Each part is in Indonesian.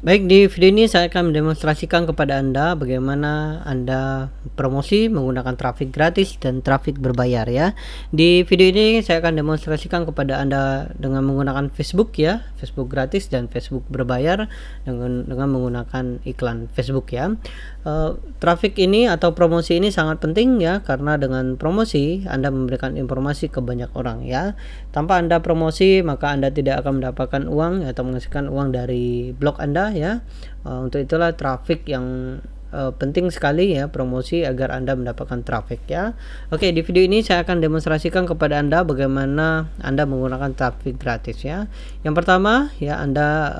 Baik, di video ini saya akan mendemonstrasikan kepada Anda bagaimana Anda promosi menggunakan traffic gratis dan traffic berbayar ya. Di video ini saya akan demonstrasikan kepada Anda dengan menggunakan Facebook ya, Facebook gratis dan Facebook berbayar dengan menggunakan iklan Facebook ya. Traffic ini atau promosi ini sangat penting ya, karena dengan promosi Anda memberikan informasi ke banyak orang ya. Tanpa Anda promosi maka Anda tidak akan mendapatkan uang atau menghasilkan uang dari blog Anda ya. Untuk itulah traffic yang penting sekali ya, promosi agar Anda mendapatkan traffic ya. Oke, di video ini saya akan demonstrasikan kepada Anda bagaimana Anda menggunakan traffic gratis ya. Yang pertama ya, Anda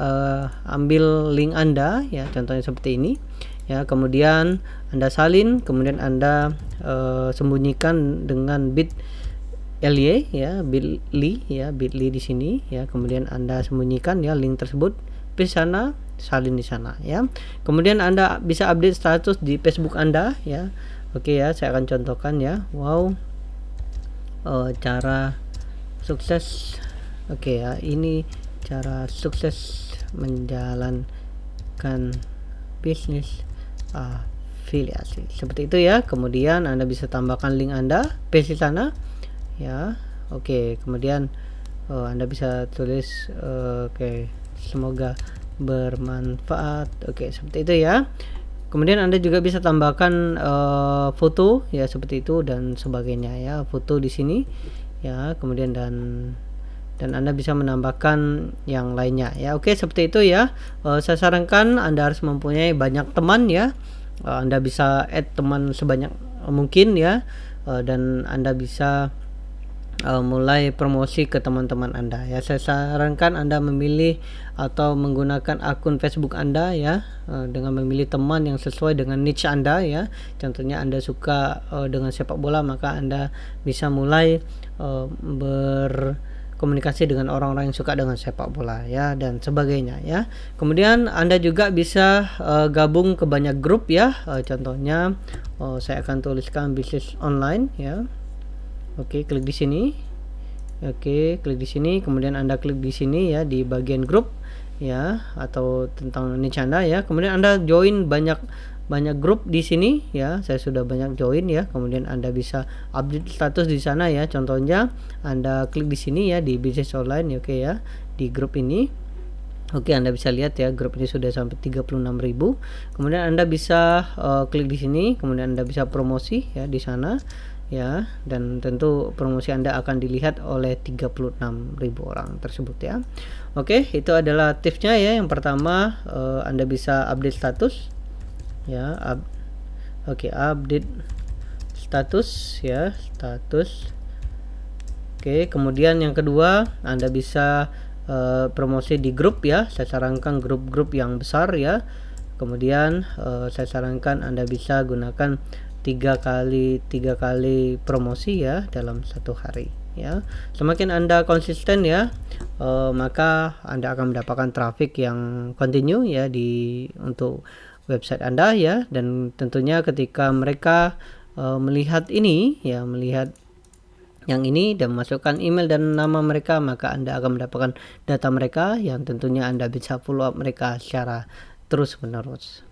ambil link Anda ya, contohnya seperti ini ya, kemudian Anda salin, kemudian Anda sembunyikan dengan bit.ly ya, bit.ly ya, bit.ly di sini ya, kemudian Anda sembunyikan ya link tersebut di sana, salin di sana ya. Kemudian Anda bisa update status di Facebook Anda ya. Oke ya, saya akan contohkan ya. Wow, cara sukses. Oke ya, ini cara sukses menjalankan bisnis afiliasi seperti itu ya. Kemudian Anda bisa tambahkan link Anda paste di sana ya. Oke, kemudian Anda bisa tulis oke, semoga bermanfaat. Oke, seperti itu ya. Kemudian Anda juga bisa tambahkan foto ya, seperti itu dan sebagainya ya, foto di sini ya. Kemudian dan Anda bisa menambahkan yang lainnya ya. Oke, seperti itu ya. Saya sarankan Anda harus mempunyai banyak teman ya. Anda bisa add teman sebanyak mungkin ya, dan Anda bisa mulai promosi ke teman-teman Anda ya. Saya sarankan Anda memilih atau menggunakan akun Facebook Anda ya, dengan memilih teman yang sesuai dengan niche Anda ya. Contohnya Anda suka dengan sepak bola, maka Anda bisa mulai berkomunikasi dengan orang-orang yang suka dengan sepak bola ya, dan sebagainya ya. Kemudian Anda juga bisa gabung ke banyak grup ya. Contohnya saya akan tuliskan bisnis online ya. Oke, klik di sini. Oke, klik di sini. Kemudian Anda klik di sini ya, di bagian grup ya, atau tentang niche Anda ya. Kemudian Anda join banyak grup di sini ya. Saya sudah banyak join ya. Kemudian Anda bisa update status di sana ya. Contohnya Anda klik di sini ya, di bisnis online. Oke ya, di grup ini. Oke, Anda bisa lihat ya, grup ini sudah sampai 36.000. Kemudian Anda bisa klik di sini, kemudian Anda bisa promosi ya di sana ya, dan tentu promosi Anda akan dilihat oleh 36.000 orang tersebut ya. Oke, itu adalah tipsnya ya. Yang pertama, Anda bisa update status ya. Oke, update status ya, status. Oke, kemudian yang kedua, Anda bisa promosi di grup ya. Saya sarankan grup-grup yang besar ya. Kemudian saya sarankan Anda bisa gunakan tiga kali promosi ya dalam satu hari ya. Semakin Anda konsisten ya, maka Anda akan mendapatkan traffic yang continue ya untuk website Anda ya. Dan tentunya ketika mereka melihat ini ya, melihat yang ini dan masukkan email dan nama mereka, maka Anda akan mendapatkan data mereka yang tentunya Anda bisa follow up mereka secara terus menerus.